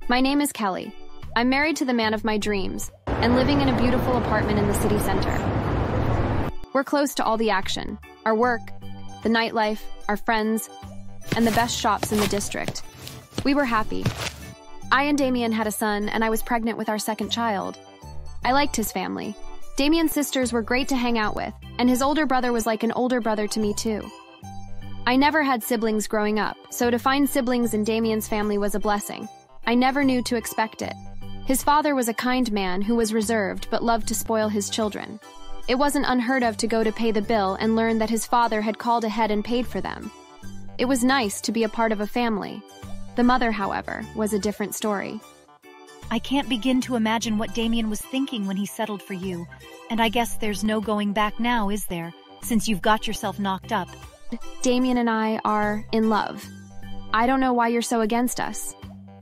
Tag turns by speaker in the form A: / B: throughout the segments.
A: My name is Kelly. I'm married to the man of my dreams and living in a beautiful apartment in the city center. We're close to all the action, our work, the nightlife, our friends, and the best shops in the district. We were happy. I and Damien had a son, and I was pregnant with our second child. I liked his family. Damien's sisters were great to hang out with, and his older brother was like an older brother to me too. I never had siblings growing up, so to find siblings in Damien's family was a blessing. I never knew to expect it. His father was a kind man who was reserved but loved to spoil his children. It wasn't unheard of to go to pay the bill and learn that his father had called ahead and paid for them. It was nice to be a part of a family. The mother, however, was a different story.
B: I can't begin to imagine what Damien was thinking when he settled for you. And I guess there's no going back now, is there? Since you've got yourself knocked up.
A: Damien and I are in love. I don't know why you're so against us.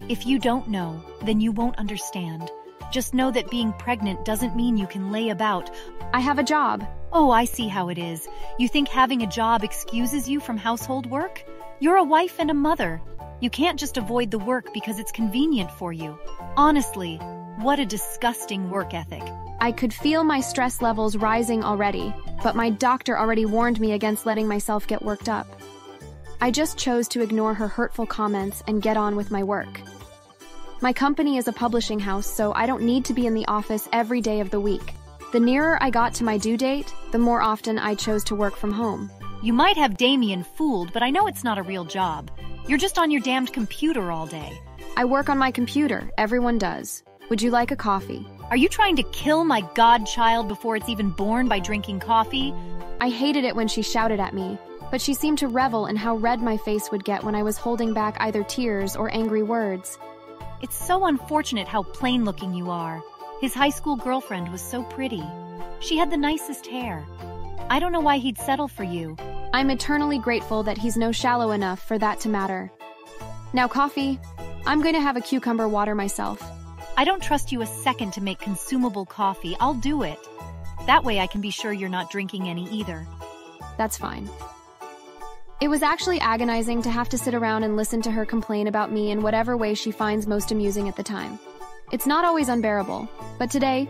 B: If you don't know, then you won't understand. Just know that being pregnant doesn't mean you can lay about.
A: I have a job.
B: Oh, I see how it is. You think having a job excuses you from household work? You're a wife and a mother. You can't just avoid the work because it's convenient for you. Honestly, what a disgusting work ethic.
A: I could feel my stress levels rising already, but my doctor already warned me against letting myself get worked up. I just chose to ignore her hurtful comments and get on with my work. My company is a publishing house, so I don't need to be in the office every day of the week. The nearer I got to my due date, the more often I chose to work from home.
B: You might have Damien fooled, but I know it's not a real job. You're just on your damned computer all day.
A: I work on my computer. Everyone does. Would you like a coffee?
B: Are you trying to kill my godchild before it's even born by drinking coffee?
A: I hated it when she shouted at me, but she seemed to revel in how red my face would get when I was holding back either tears or angry words.
B: It's so unfortunate how plain-looking you are. His high school girlfriend was so pretty. She had the nicest hair. I don't know why he'd settle for you.
A: I'm eternally grateful that he's no shallow enough for that to matter. Now, coffee. I'm going to have a cucumber water myself.
B: I don't trust you a second to make consumable coffee. I'll do it. That way I can be sure you're not drinking any either.
A: That's fine. It was actually agonizing to have to sit around and listen to her complain about me in whatever way she finds most amusing at the time. It's not always unbearable, but today,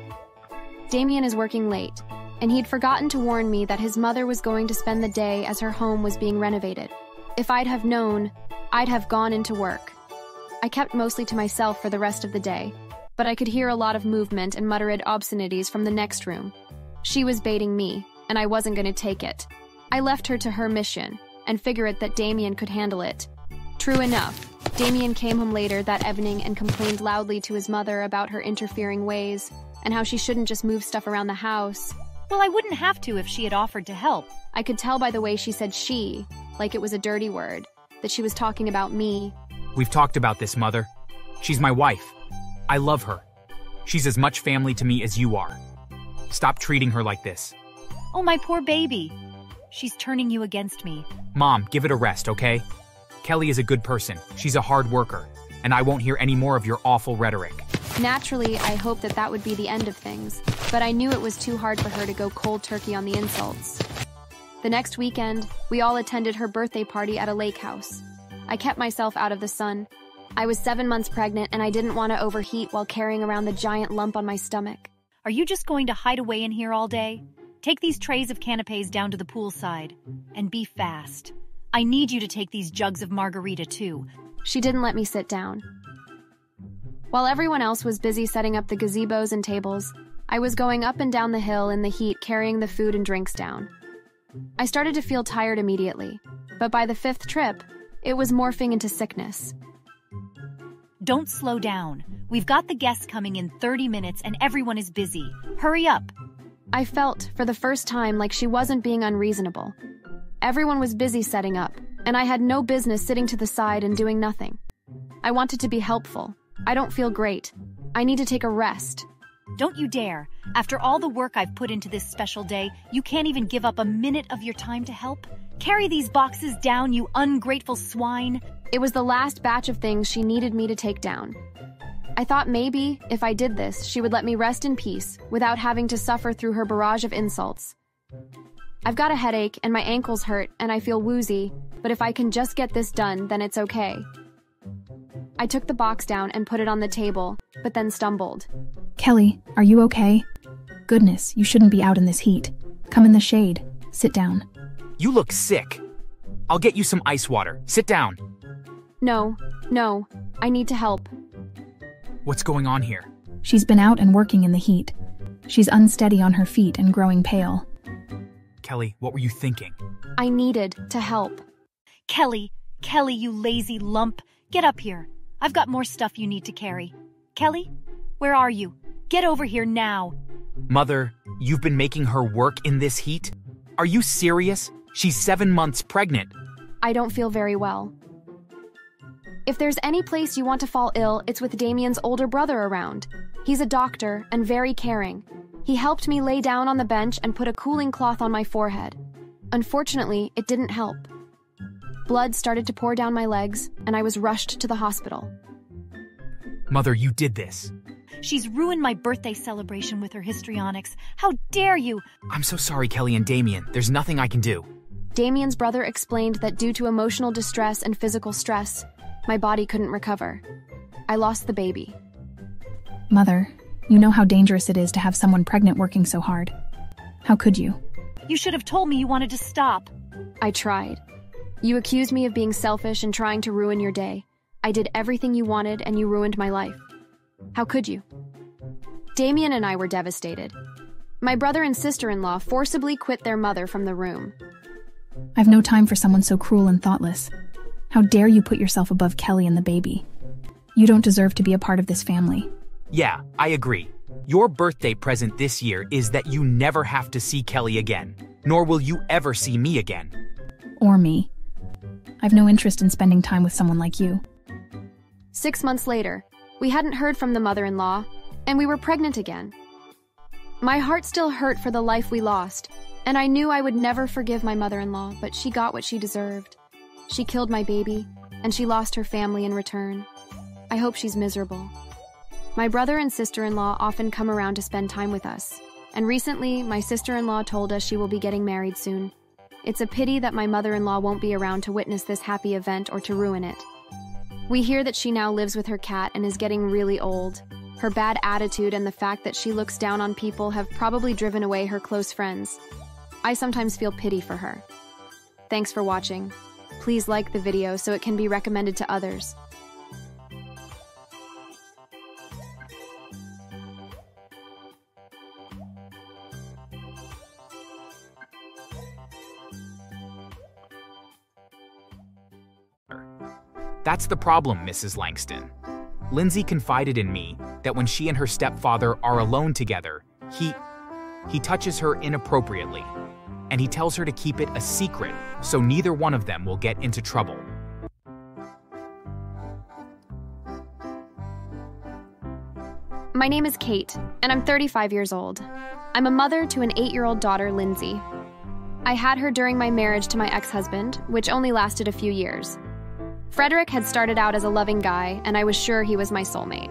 A: Damien is working late, and he'd forgotten to warn me that his mother was going to spend the day as her home was being renovated. If I'd have known, I'd have gone into work. I kept mostly to myself for the rest of the day, but I could hear a lot of movement and muttered obscenities from the next room. She was baiting me, and I wasn't going to take it. I left her to her mission, and figured that Damien could handle it. True enough, Damien came home later that evening and complained loudly to his mother about her interfering ways, and how she shouldn't just move stuff around the house.
B: Well, I wouldn't have to if she had offered to help.
A: I could tell by the way she said she, like it was a dirty word, that she was talking about me.
C: We've talked about this, Mother. She's my wife. I love her. She's as much family to me as you are. Stop treating her like this.
B: Oh, my poor baby. She's turning you against me.
C: Mom, give it a rest, okay? Kelly is a good person. She's a hard worker. And I won't hear any more of your awful rhetoric.
A: Naturally, I hoped that that would be the end of things, but I knew it was too hard for her to go cold turkey on the insults. The next weekend, we all attended her birthday party at a lake house. I kept myself out of the sun. I was 7 months pregnant and I didn't want to overheat while carrying around the giant lump on my stomach.
B: Are you just going to hide away in here all day? Take these trays of canapes down to the poolside. And be fast. I need you to take these jugs of margarita too.
A: She didn't let me sit down. While everyone else was busy setting up the gazebos and tables, I was going up and down the hill in the heat carrying the food and drinks down. I started to feel tired immediately, but by the 5th trip, it was morphing into sickness.
B: Don't slow down. We've got the guests coming in 30 minutes and everyone is busy. Hurry up.
A: I felt, for the first time, like she wasn't being unreasonable. Everyone was busy setting up, and I had no business sitting to the side and doing nothing. I wanted to be helpful. I don't feel great. I need to take a rest.
B: Don't you dare. After all the work I've put into this special day, you can't even give up a minute of your time to help? Carry these boxes down, you ungrateful swine.
A: It was the last batch of things she needed me to take down. I thought maybe, if I did this, she would let me rest in peace without having to suffer through her barrage of insults. I've got a headache and my ankles hurt and I feel woozy, but if I can just get this done, then it's okay. I took the box down and put it on the table, but then stumbled.
D: Kelly, are you okay? Goodness, you shouldn't be out in this heat. Come in the shade. Sit down.
C: You look sick. I'll get you some ice water. Sit down.
A: No, I need to help.
C: What's going on here?
D: She's been out and working in the heat. She's unsteady on her feet and growing pale.
C: Kelly, what were you thinking?
A: I needed to help.
B: Kelly, you lazy lump. Get up here. I've got more stuff you need to carry. Kelly, where are you? Get over here now.
C: Mother, you've been making her work in this heat? Are you serious? She's 7 months pregnant.
A: I don't feel very well. If there's any place you want to fall ill, it's with Damien's older brother around. He's a doctor and very caring. He helped me lay down on the bench and put a cooling cloth on my forehead. Unfortunately, it didn't help. Blood started to pour down my legs, and I was rushed to the hospital.
C: Mother, you did this.
B: She's ruined my birthday celebration with her histrionics. How dare you?
C: I'm so sorry, Kelly and Damien. There's nothing I can do.
A: Damien's brother explained that due to emotional distress and physical stress, my body couldn't recover. I lost the baby.
D: Mother, you know how dangerous it is to have someone pregnant working so hard. How could you?
B: You should have told me you wanted to stop.
A: I tried. You accused me of being selfish and trying to ruin your day. I did everything you wanted and you ruined my life. How could you? Damien and I were devastated. My brother and sister-in-law forcibly quit their mother from the room.
D: I've no time for someone so cruel and thoughtless. How dare you put yourself above Kelly and the baby? You don't deserve to be a part of this family.
C: Yeah, I agree. Your birthday present this year is that you never have to see Kelly again, nor will you ever see me again.
D: Or me. I've no interest in spending time with someone like you.
A: 6 months later, we hadn't heard from the mother-in-law, and we were pregnant again. My heart still hurt for the life we lost, and I knew I would never forgive my mother-in-law, but she got what she deserved. She killed my baby, and she lost her family in return. I hope she's miserable. My brother and sister-in-law often come around to spend time with us, and recently my sister-in-law told us she will be getting married soon. It's a pity that my mother-in-law won't be around to witness this happy event or to ruin it. We hear that she now lives with her cat and is getting really old. Her bad attitude and the fact that she looks down on people have probably driven away her close friends. I sometimes feel pity for her. Thanks for watching. Please like the video so it can be recommended to others.
C: That's the problem, Mrs. Langston. Lindsay confided in me that when she and her stepfather are alone together, he touches her inappropriately, and he tells her to keep it a secret so neither one of them will get into trouble.
A: My name is Kate, and I'm 35 years old. I'm a mother to an 8-year-old daughter, Lindsay. I had her during my marriage to my ex-husband, which only lasted a few years. Frederick had started out as a loving guy, and I was sure he was my soulmate.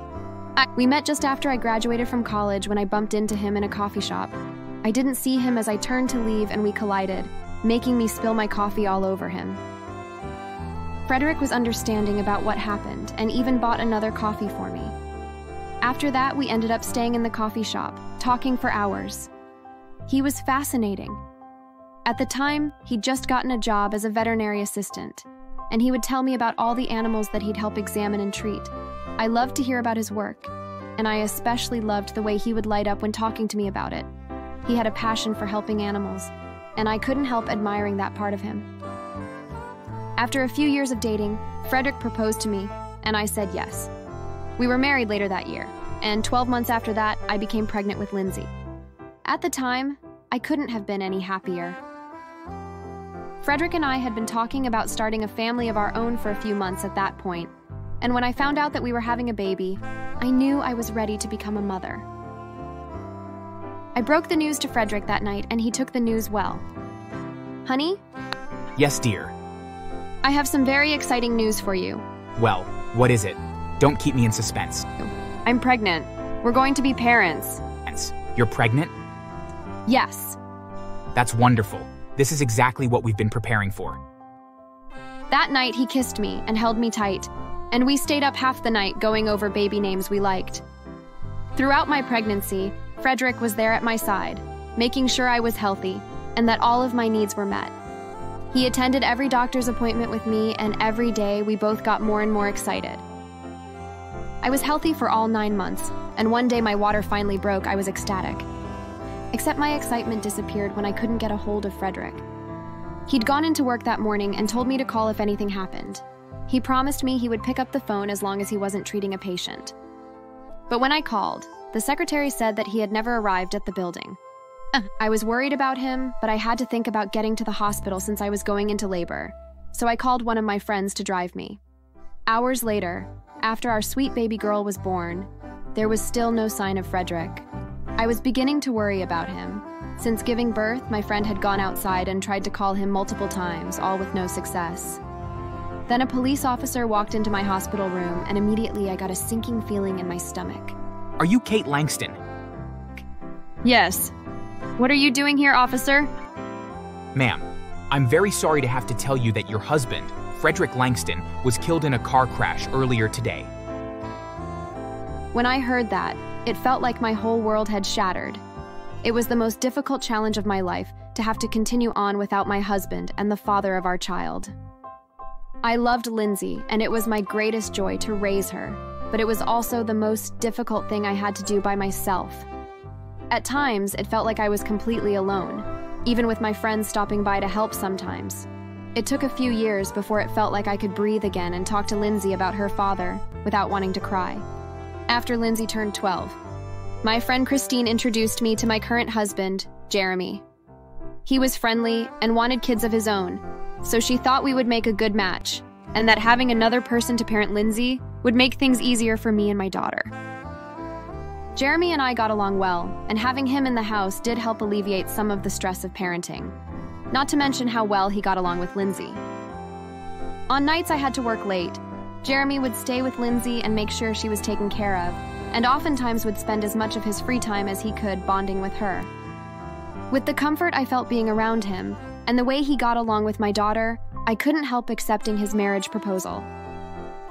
A: We met just after I graduated from college when I bumped into him in a coffee shop. I didn't see him as I turned to leave and we collided, making me spill my coffee all over him. Frederick was understanding about what happened and even bought another coffee for me. After that, we ended up staying in the coffee shop, talking for hours. He was fascinating. At the time, he'd just gotten a job as a veterinary assistant, and he would tell me about all the animals that he'd help examine and treat. I loved to hear about his work, and I especially loved the way he would light up when talking to me about it. He had a passion for helping animals, and I couldn't help admiring that part of him. After a few years of dating, Frederick proposed to me, and I said yes. We were married later that year, and 12 months after that, I became pregnant with Lindsay. At the time, I couldn't have been any happier. Frederick and I had been talking about starting a family of our own for a few months at that point, and when I found out that we were having a baby, I knew I was ready to become a mother. I broke the news to Frederick that night, and he took the news well. Honey?
C: Yes, dear.
A: I have some very exciting news for you.
C: Well, what is it? Don't keep me in suspense.
A: I'm pregnant. We're going to be parents.
C: You're pregnant?
A: Yes.
C: That's wonderful. This is exactly what we've been preparing for.
A: That night, he kissed me and held me tight, and we stayed up half the night going over baby names we liked. Throughout my pregnancy, Frederick was there at my side, making sure I was healthy and that all of my needs were met. He attended every doctor's appointment with me, and every day we both got more and more excited. I was healthy for all 9 months, and one day my water finally broke. I was ecstatic. Except my excitement disappeared when I couldn't get a hold of Frederick. He'd gone into work that morning and told me to call if anything happened. He promised me he would pick up the phone as long as he wasn't treating a patient. But when I called, the secretary said that he had never arrived at the building. I was worried about him, but I had to think about getting to the hospital since I was going into labor, so I called one of my friends to drive me. Hours later, after our sweet baby girl was born, there was still no sign of Frederick. I was beginning to worry about him. Since giving birth, my friend had gone outside and tried to call him multiple times, all with no success. Then a police officer walked into my hospital room, and immediately I got a sinking feeling in my stomach.
C: Are you Kate Langston?
A: Yes. What are you doing here, officer?
C: Ma'am, I'm very sorry to have to tell you that your husband, Frederick Langston, was killed in a car crash earlier today.
A: When I heard that, it felt like my whole world had shattered. It was the most difficult challenge of my life to have to continue on without my husband and the father of our child. I loved Lindsay, and it was my greatest joy to raise her, but it was also the most difficult thing I had to do by myself. At times, it felt like I was completely alone, even with my friends stopping by to help sometimes. It took a few years before it felt like I could breathe again and talk to Lindsay about her father without wanting to cry. After Lindsay turned 12, my friend Christine introduced me to my current husband, Jeremy. He was friendly and wanted kids of his own, so she thought we would make a good match, and that having another person to parent Lindsay would make things easier for me and my daughter. Jeremy and I got along well, and having him in the house did help alleviate some of the stress of parenting, not to mention how well he got along with Lindsay. On nights I had to work late, Jeremy would stay with Lindsay and make sure she was taken care of, and oftentimes would spend as much of his free time as he could bonding with her. With the comfort I felt being around him, and the way he got along with my daughter, I couldn't help accepting his marriage proposal.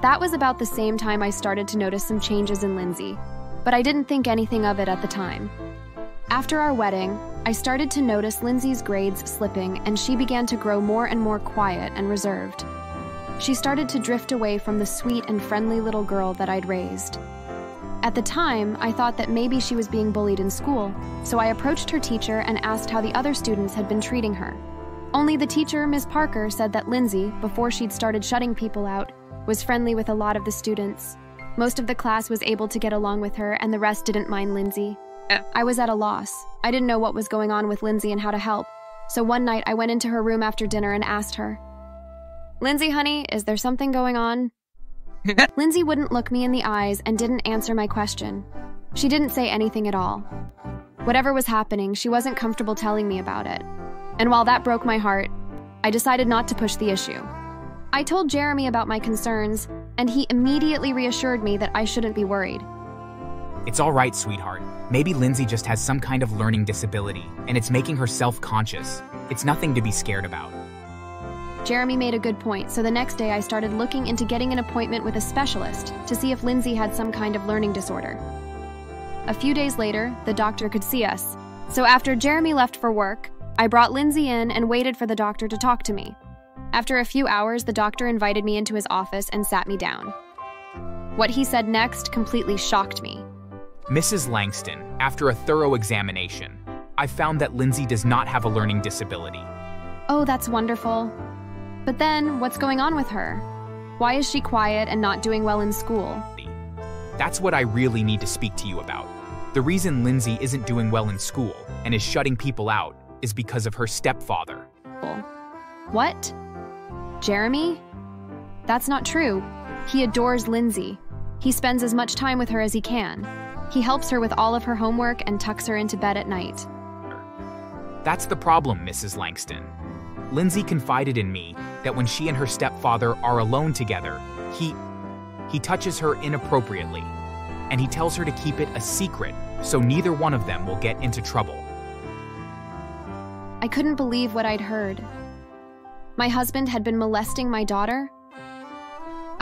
A: That was about the same time I started to notice some changes in Lindsay, but I didn't think anything of it at the time. After our wedding, I started to notice Lindsay's grades slipping, and she began to grow more and more quiet and reserved. She started to drift away from the sweet and friendly little girl that I'd raised. At the time, I thought that maybe she was being bullied in school, so I approached her teacher and asked how the other students had been treating her. Only the teacher, Ms. Parker, said that Lindsay, before she'd started shutting people out, was friendly with a lot of the students. Most of the class was able to get along with her, and the rest didn't mind Lindsay. I was at a loss. I didn't know what was going on with Lindsay and how to help, so one night I went into her room after dinner and asked her, "Lindsay, honey, is there something going on?" Lindsay wouldn't look me in the eyes and didn't answer my question. She didn't say anything at all. Whatever was happening, she wasn't comfortable telling me about it. And while that broke my heart, I decided not to push the issue. I told Jeremy about my concerns, and he immediately reassured me that I shouldn't be worried.
C: It's all right, sweetheart. Maybe Lindsay just has some kind of learning disability, and it's making her self-conscious. It's nothing to be scared about.
A: Jeremy made a good point, so the next day I started looking into getting an appointment with a specialist to see if Lindsay had some kind of learning disorder. A few days later, the doctor could see us. So after Jeremy left for work, I brought Lindsay in and waited for the doctor to talk to me. After a few hours, the doctor invited me into his office and sat me down. What he said next completely shocked me.
C: Mrs. Langston, after a thorough examination, I found that Lindsay does not have a learning disability.
A: Oh, that's wonderful. But then, what's going on with her? Why is she quiet and not doing well in school?
C: That's what I really need to speak to you about. The reason Lindsay isn't doing well in school and is shutting people out is because of her stepfather.
A: What? Jeremy? That's not true. He adores Lindsay. He spends as much time with her as he can. He helps her with all of her homework and tucks her into bed at night.
C: That's the problem, Mrs. Langston. Lindsay confided in me that when she and her stepfather are alone together, he touches her inappropriately, and he tells her to keep it a secret so neither one of them will get into trouble.
A: I couldn't believe what I'd heard. My husband had been molesting my daughter?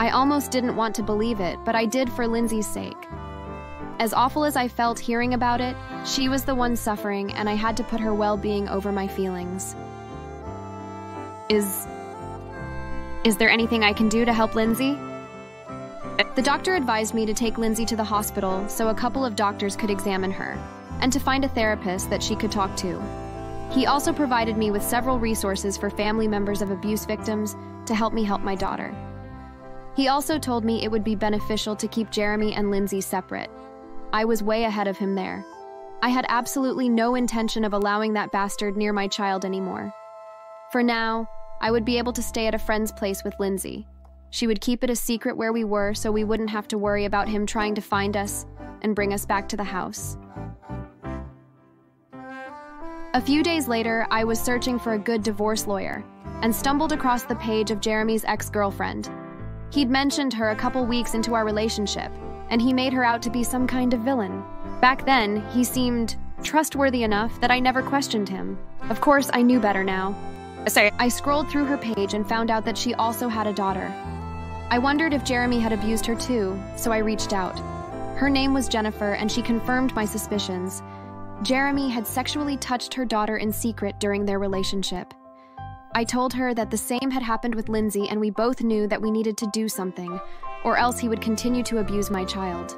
A: I almost didn't want to believe it, but I did for Lindsay's sake. As awful as I felt hearing about it, she was the one suffering, and I had to put her well-being over my feelings. Is there anything I can do to help Lindsay? The doctor advised me to take Lindsay to the hospital so a couple of doctors could examine her, and to find a therapist that she could talk to. He also provided me with several resources for family members of abuse victims to help me help my daughter. He also told me it would be beneficial to keep Jeremy and Lindsay separate. I was way ahead of him there. I had absolutely no intention of allowing that bastard near my child anymore. For now, I would be able to stay at a friend's place with Lindsay. She would keep it a secret where we were so we wouldn't have to worry about him trying to find us and bring us back to the house. A few days later, I was searching for a good divorce lawyer and stumbled across the page of Jeremy's ex-girlfriend. He'd mentioned her a couple weeks into our relationship, and he made her out to be some kind of villain. Back then, he seemed trustworthy enough that I never questioned him. Of course, I knew better now. I scrolled through her page and found out that she also had a daughter. I wondered if Jeremy had abused her too, so I reached out. Her name was Jennifer, and she confirmed my suspicions. Jeremy had sexually touched her daughter in secret during their relationship. I told her that the same had happened with Lindsay, and we both knew that we needed to do something, or else he would continue to abuse my child.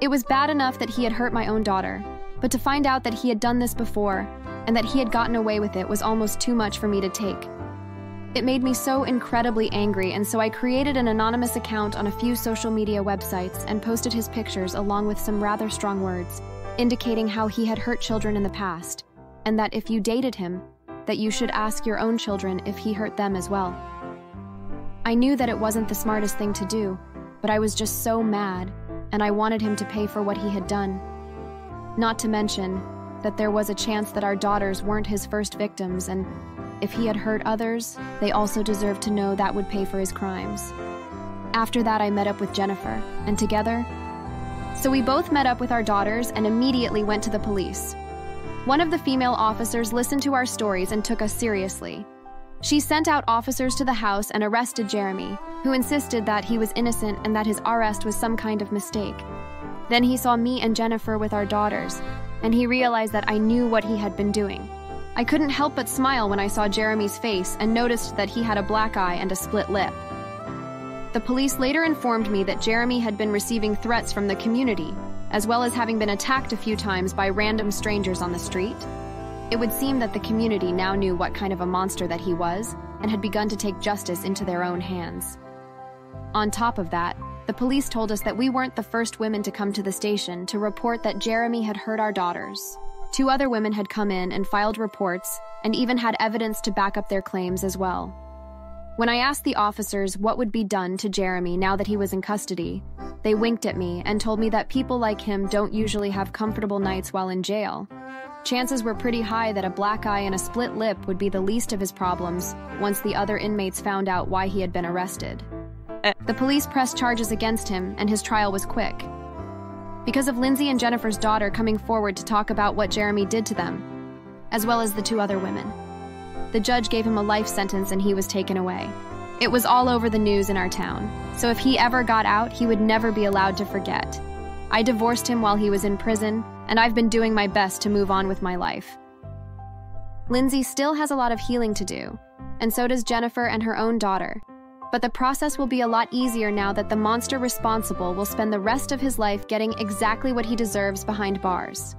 A: It was bad enough that he had hurt my own daughter, but to find out that he had done this before, and that he had gotten away with it was almost too much for me to take. It made me so incredibly angry, and so I created an anonymous account on a few social media websites and posted his pictures along with some rather strong words, indicating how he had hurt children in the past, and that if you dated him, that you should ask your own children if he hurt them as well. I knew that it wasn't the smartest thing to do, but I was just so mad, and I wanted him to pay for what he had done. Not to mention that there was a chance that our daughters weren't his first victims, and if he had hurt others, they also deserved to know that would pay for his crimes. After that, I met up with Jennifer, and together, so we both met up with our daughters and immediately went to the police. One of the female officers listened to our stories and took us seriously. She sent out officers to the house and arrested Jeremy, who insisted that he was innocent and that his arrest was some kind of mistake. Then he saw me and Jennifer with our daughters, and he realized that I knew what he had been doing. I couldn't help but smile when I saw Jeremy's face and noticed that he had a black eye and a split lip. The police later informed me that Jeremy had been receiving threats from the community, as well as having been attacked a few times by random strangers on the street. It would seem that the community now knew what kind of a monster that he was and had begun to take justice into their own hands. On top of that, the police told us that we weren't the first women to come to the station to report that Jeremy had hurt our daughters. 2 other women had come in and filed reports and even had evidence to back up their claims as well. When I asked the officers what would be done to Jeremy now that he was in custody, they winked at me and told me that people like him don't usually have comfortable nights while in jail. Chances were pretty high that a black eye and a split lip would be the least of his problems once the other inmates found out why he had been arrested. The police pressed charges against him, and his trial was quick. Because of Lindsay and Jennifer's daughter coming forward to talk about what Jeremy did to them, as well as the 2 other women, the judge gave him a life sentence and he was taken away. It was all over the news in our town, so if he ever got out, he would never be allowed to forget. I divorced him while he was in prison, and I've been doing my best to move on with my life. Lindsay still has a lot of healing to do, and so does Jennifer and her own daughter. But the process will be a lot easier now that the monster responsible will spend the rest of his life getting exactly what he deserves behind bars.